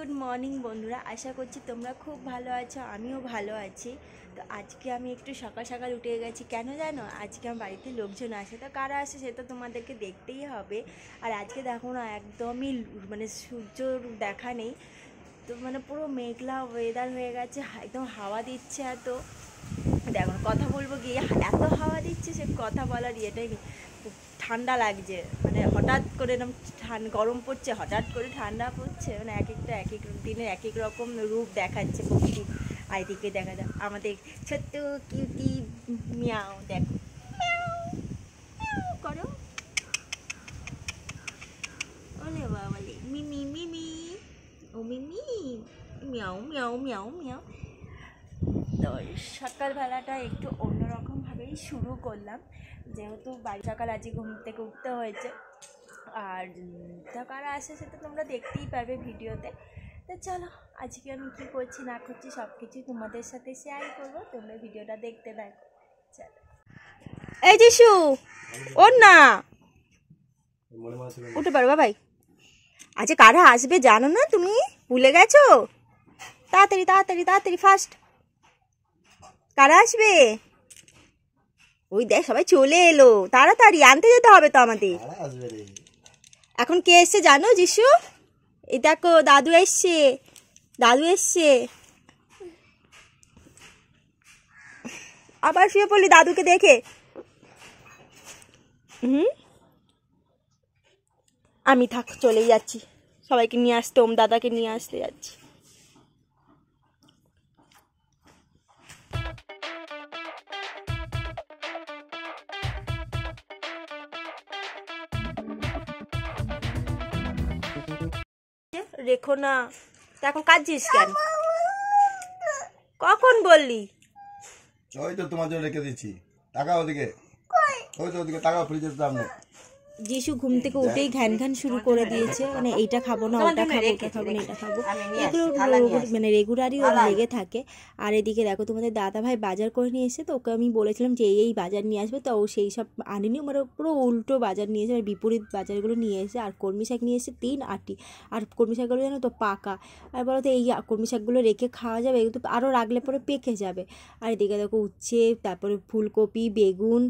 Good morning বন্ধুরা, আশা করছি তোমরা খুব ভালো আছো, আমিও ভালো আছি। তো আজকে আমি একটু সকাল সকাল উঠে গেছি। কেন জানো? আজকে আমার বাড়িতে লোকজন আসে। তো কারা আসে সে তো তোমাদেরকে দেখতেই হবে। আর আজকে দেখো না, একদমই মানে সূর্যর দেখা নেই। তো মানে পুরো মেঘলা ওয়েদার হয়ে গেছে, একদম হাওয়া দিচ্ছে এত। দেখো কথা বলবো গিয়ে এত হাওয়া দিচ্ছে, সে কথা বলার ইয়েটাই নেই। ঠান্ডা লাগছে, মানে হঠাৎ করে এরকম গরম পড়ছে, হঠাৎ করে ঠান্ডা পড়ছে, মানে এক একটা এক এক দিনের এক এক রকম রূপ দেখাচ্ছে প্রকৃতি। আর এদিকে দেখা যাক আমাদের ছোট্ট কিউটি মিয়াও, দেখো করো, ওলে বাবালে মিমি মিমি, ও মিমি মিয়াও মিয়াও মিয়াও মিয়াও। তো সকালবেলাটা একটু অন্যরকমভাবেই শুরু করলাম, যেহেতু বাড়ি সকাল আজকে ঘুম থেকে উঠতে হয়েছে। আর কারা আসে সেটা তোমরা দেখতেই পাবে ভিডিওতে। তো চলো, আজকে আমি কী করছি না করছি সব কিছু তোমাদের সাথে শেয়ার করবো, তোমরা ভিডিওটা দেখতে থাকো। চলো, এই যিশু ওর না উঠে পারবা ভাই। আজকে কারা আসবে জানো না? তুমি ভুলে গেছো? তাড়াতাড়ি তাড়াতাড়ি তাড়াতাড়ি ফাস্ট, কারা আসবে? ওই দেখ সবাই চলে এলো, তাড়াতাড়ি আনতে যেতে হবে তো আমাদের। এখন কে এসছে জানো যিশু? এই দেখো দাদু এসছে, দাদু এসছে। আবার শুয়ে পড়লি দাদুকে দেখে। আমি থাক চলেই যাচ্ছি, সবাইকে নিয়ে আসতে, ওম দাদাকে নিয়ে আসতে যাচ্ছি। রেখো না, তা এখন কাঁদছিস কেন? কখন বললি? ওই তো তোমার জন্য রেখে দিচ্ছি, তাকাও ওদিকে, ওই তো ওদিকে তাকাও, ফ্রিজের সামনে। যিশু ঘুম থেকে উঠেই ঘ্যান ঘ্যান শুরু করে দিয়েছে, মানে এইটা খাবো না, ওটা খাবো, ওটা খাবো না, এটা খাবো, এগুলো মানে রেগুলারই ওর লেগে থাকে। আর এদিকে দেখো তোমাদের দাদা ভাই বাজার করে নিয়ে এসে, তো ওকে আমি বলেছিলাম যে এই বাজার নিয়ে আসবে, তো ও সেই সব আনেনি, মানে পুরো উল্টো বাজার নিয়ে এসে, বিপরীত বাজারগুলো নিয়ে এসে। আর কলমি শাক নিয়ে এসে 3 আটি, আর কলমি শাকগুলো জানো তো পাকা। আর বলো তো এই কলমি শাকগুলো রেখে খাওয়া যাবে? এগুলো তো আরও রাখলে পরে পেকে যাবে। আর এদিকে দেখো উচ্ছে, তারপরে ফুলকপি, বেগুন,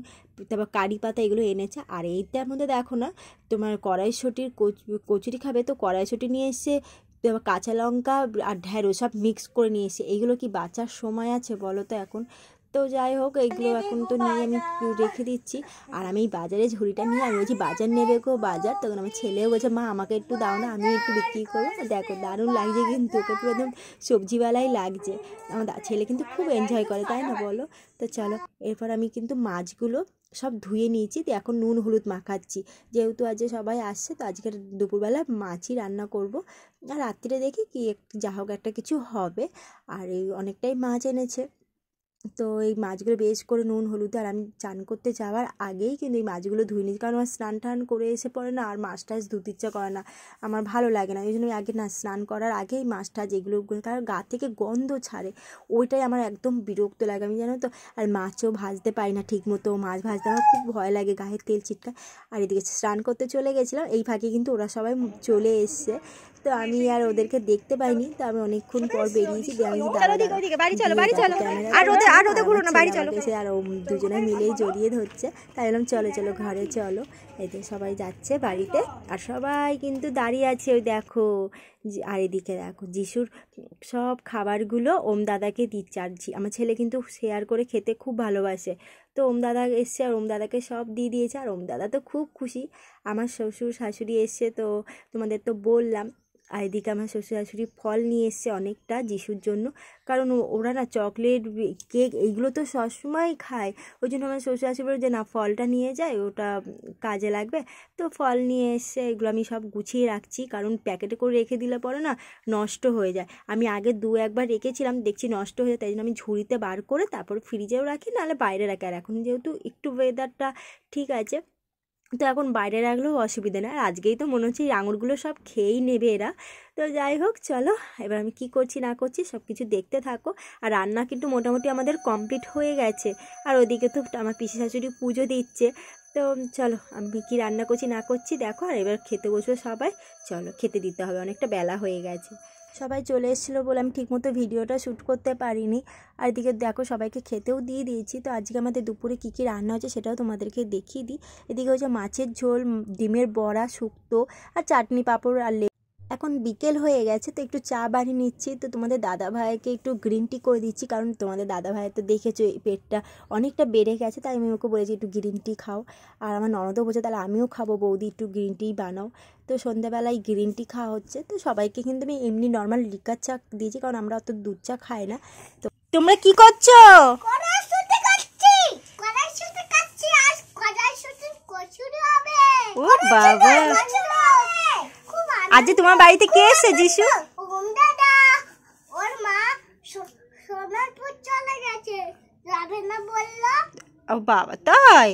তারপর কারি পাতা এগুলো এনেছে। আর এইটার মধ্যে দেখো না, তোমার কড়াইশুঁটির কচুরি খাবে, তো কড়াইশুঁটি নিয়ে এসে, কাঁচা লঙ্কা আর ঢ্যাঁড়স সব মিক্স করে নিয়ে এসে। এইগুলো কি বাচ্চার সময় আছে বলো তো এখন? তো যাই হোক, এইগুলো এখন তো নিয়ে আমি রেখে দিচ্ছি। আর আমি এই বাজারে ঝুড়িটা নিয়ে আমি বলছি বাজার নেবে গো বাজার, তখন আমার ছেলেও বলছে মা আমাকে একটু দাও না, আমি একটু বিক্রি করবো। দেখো দারুণ লাগছে কিন্তু, ওকে পুরো একদম সবজিওয়ালাই লাগছে। আমার ছেলে কিন্তু খুব এনজয় করে, তাই না বলো? তো চলো, এরপর আমি কিন্তু মাছগুলো সব ধুয়ে নিয়েছি, তো এখন নুন হলুদ মাখাচ্ছি, যেহেতু আজকে সবাই আসছে। তো আজকে দুপুরবেলা মাছই রান্না করব, আর রাত্রিরে দেখি কি যা হোক একটা কিছু হবে। আর এই অনেকটাই মাছ এনেছে, তো এই মাছগুলো বেশ করে নুন হলুদ, আর আমি চান করতে যাওয়ার আগেই কিন্তু এই মাছগুলো ধুয়ে নিই, কারণ আমার স্নান টান করে এসে পড়ে না আর মাছ টাছ ধুতে ইচ্ছা করে না, আমার ভালো লাগে না। এই জন্য আগে না স্নান করার আগেই মাছ টাছ এগুলো, কারণ গা থেকে গন্ধ ছাড়ে, ওইটাই আমার একদম বিরক্ত লাগে, আমি জানো তো। আর মাছও ভাজতে পারি না ঠিক মতো, মাছ ভাজতে আমার খুব ভয় লাগে, গায়ে তেল ছিটকা। আর এদিকে স্নান করতে চলে গেছিলাম, এই ফাঁকে কিন্তু ওরা সবাই চলে এসছে, তো আমি আর ওদেরকে দেখতে পাইনি। তো আমি অনেকক্ষণ পর বেরিয়েছি, আর দুজনে মিলেই জড়িয়ে ধরছে, তাই বললাম চলো চলো ঘরে চলো। এতে সবাই যাচ্ছে বাড়িতে, আর সবাই কিন্তু দাঁড়িয়ে আছে, ওই দেখো। আর এদিকে দেখো যিশুর সব খাবারগুলো ওম দাদাকে দিচ্ছে, আর আমার ছেলে কিন্তু শেয়ার করে খেতে খুব ভালোবাসে। তো ওম দাদা এসছে, আর ওম দাদাকে সব দিয়ে দিয়েছে, আর ওম দাদা তো খুব খুশি। আমার শ্বশুর শাশুড়ি এসছে, তো তোমাদের তো বললাম। আর এদিকে আমার শ্বশুর শাশুড়ি ফল নিয়ে এসছে অনেকটা যিশুর জন্য, কারণ ওরা না চকলেট কেক এইগুলো তো সবসময় খায়, ওই জন্য আমার শ্বশুর শাশুড়ি বলে যে না ফলটা নিয়ে যায়, ওটা কাজে লাগবে। তো ফল নিয়ে এসছে, এগুলো আমি সব গুছিয়ে রাখছি, কারণ প্যাকেটে করে রেখে দিলে পরে না নষ্ট হয়ে যায়। আমি আগে 2-1বার রেখেছিলাম, দেখছি নষ্ট হয়ে যায়, তাই জন্য আমি ঝুড়িতে বার করে তারপর ফ্রিজেও রাখি, নাহলে বাইরে রাখি। আর এখন যেহেতু একটু ওয়েদারটা ঠিক আছে, তো এখন বাইরে রাখলেও অসুবিধা নেই। আর আজকেই তো মনে হচ্ছে এই আঙুরগুলো সব খেয়েই নেবে এরা। তো যাই হোক চলো, এবার আমি কি করছি না করছি সব কিছু দেখতে থাকো। আর রান্না কিন্তু মোটামুটি আমাদের কমপ্লিট হয়ে গেছে, আর ওদিকে তো আমার পিসি শাশুড়ি পুজো দিচ্ছে। তো চলো আমি কি রান্না করছি না করছি দেখো, আর এবার খেতে বসবো সবাই। চলো খেতে দিতে হবে, অনেকটা বেলা হয়ে গেছে। সবাই চলে এসেছিলো বলে আমি ঠিকমতো ভিডিওটা শ্যুট করতে পারিনি। আর এদিকে দেখো সবাইকে খেতেও দিয়ে দিয়েছি। তো আজকে আমাদের দুপুরে কী কী রান্না হচ্ছে সেটাও তোমাদেরকে দেখিয়ে দিই। এদিকে হচ্ছে মাছের ঝোল, ডিমের বড়া, শুক্তো আর চাটনি, পাঁপড় আর এখন বিকেল হয়ে গেছে, তো একটু চা বানিয়ে নিচ্ছি। তো তোমাদের দাদা ভাইকে একটু গ্রিন টি করে দিচ্ছি, কারণ তোমাদের দাদা ভাই তো দেখেছো এই পেটটা অনেকটা বেড়ে গেছে, তাই আমি ওকে বলেছি একটু গ্রিন টি খাও। আর আমার ননদও বলছে তাহলে আমিও খাবো, বৌদি একটু গ্রিন টি বানাও। তো সন্ধ্যাবেলায় গ্রিন টি খাওয়া হচ্ছে। তো সবাইকে কিন্তু আমি এমনি নর্মাল লিকার চা দিয়েছি, কারণ আমরা অত দুধ চা খাই না। তো তোমরা কি করছো? ও বাবা, আজ তোমার বাড়িতে কে এসে যিশু? ওর মা সোনারপুর চলে গেছে, যাবে না বললো। ও বাবা, তাই?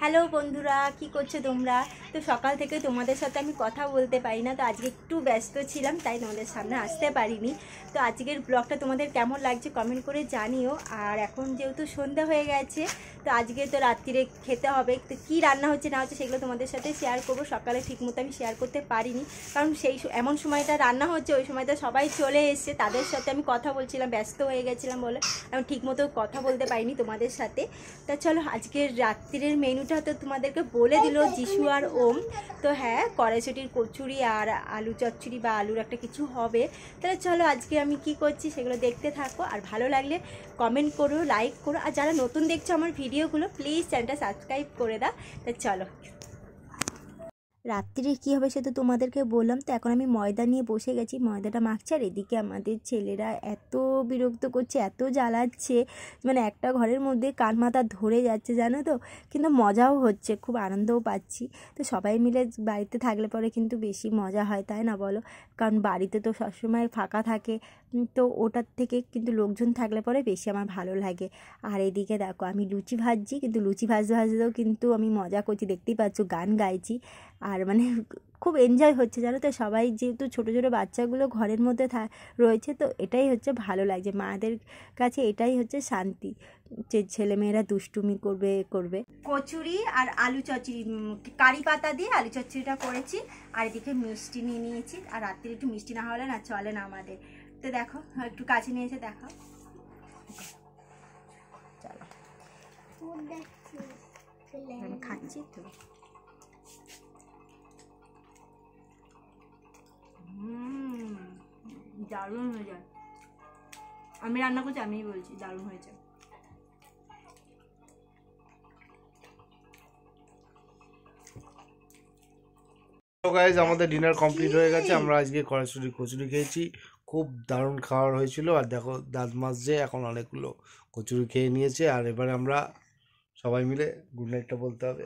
হ্যালো বন্ধুরা, কি করছো তোমরা? তো সকাল থেকে তোমাদের সাথে আমি কথা বলতে পারি না, তো আজকে একটু ব্যস্ত ছিলাম তাই তোমাদের সামনে আসতে পারিনি। তো আজকের ব্লগটা তোমাদের কেমন লাগছে কমেন্ট করে জানিও। আর এখন যেহেতু সন্ধ্যা হয়ে গেছে, তো আজকে তো রাত্রিরে খেতে হবে। তো কী রান্না হচ্ছে না হচ্ছে সেগুলো তোমাদের সাথে শেয়ার করবো। সকালে ঠিকমতো আমি শেয়ার করতে পারিনি, কারণ সেই এমন সময়টা রান্না হচ্ছে, ওই সময়টা সবাই চলে এসছে, তাদের সাথে আমি কথা বলছিলাম, ব্যস্ত হয়ে গেছিলাম বলে আমি ঠিকমতো কথা বলতে পারিনি তোমাদের সাথে। তা চলো আজকের রাত্রিরের মেনুটা তো তোমাদেরকে বলে দিল যিশু আর ওম। তো হ্যাঁ, কড়াইশুঁটির কচুরি আর আলু চচ্চড়ি বা আলুর একটা কিছু হবে। তাহলে চলো আজকে আমি কি করছি সেগুলো দেখতে থাকো, আর ভালো লাগলে কমেন্ট করো, লাইক করো, আর যারা নতুন দেখছো আমার ভিডিওগুলো প্লিজ চ্যানেলটা সাবস্ক্রাইব করে দাও। তা চলো রাত্রিরে কী হবে সে তো তোমাদেরকে বললাম। তো এখন আমি ময়দা নিয়ে বসে গেছি, ময়দাটা মাখছি। আর এদিকে আমাদের ছেলেরা এত বিরক্ত করছে, এত জ্বালাচ্ছে, মানে একটা ঘরের মধ্যে কান মাথা ধরে যাচ্ছে জানো তো। কিন্তু মজাও হচ্ছে, খুব আনন্দও পাচ্ছি। তো সবাই মিলে বাড়িতে থাকলে পরে কিন্তু বেশি মজা হয়, তাই না বলো? কারণ বাড়িতে তো সবসময় ফাঁকা থাকে, তো ওটার থেকে কিন্তু লোকজন থাকলে পরে বেশি আমার ভালো লাগে। আর এদিকে দেখো আমি লুচি ভাজছি, কিন্তু লুচি ভাজতে ভাজতেও কিন্তু আমি মজা করছি, দেখতেই পাচ্ছ গান গাইছি। আর মানে খুব এনজয় হচ্ছে জানো তো। সবাই যেহেতু ছোটো ছোটো বাচ্চাগুলো ঘরের মধ্যে রয়েছে, তো এটাই হচ্ছে ভালো লাগছে, মাদের কাছে এটাই হচ্ছে শান্তি, যে ছেলেমেয়েরা দুষ্টুমি করবে। কচুরি আর আলু চচ্চড়ি, কারি পাতা দিয়ে আলু চচ্চড়িটা করেছি। আর এদিকে মিষ্টি নিয়ে নিয়েছি, আর রাত্রে একটু মিষ্টি না হলে না চলে না আমাদের। তো দেখো একটু কাছে নিয়ে এসে দেখাও, চলো আমি খাচ্ছি তো। দারুণ হয়ে যায়, আমি রান্না করছি, আমিই বলছি দারুণ হয়েছে। তো গাইজ আমাদের ডিনার কমপ্লিট হয়ে গেছে। আমরা আজকে কড়াইশুঁটি কচুরি খেয়েছি, খুব দারুণ খাওয়ার হয়েছিল। আর দেখো দাঁত মাজছে, এখন অনেকগুলো কচুরি খেয়ে নিয়েছে। আর এবারে আমরা সবাই মিলে গুড নাইটটা বলতে হবে।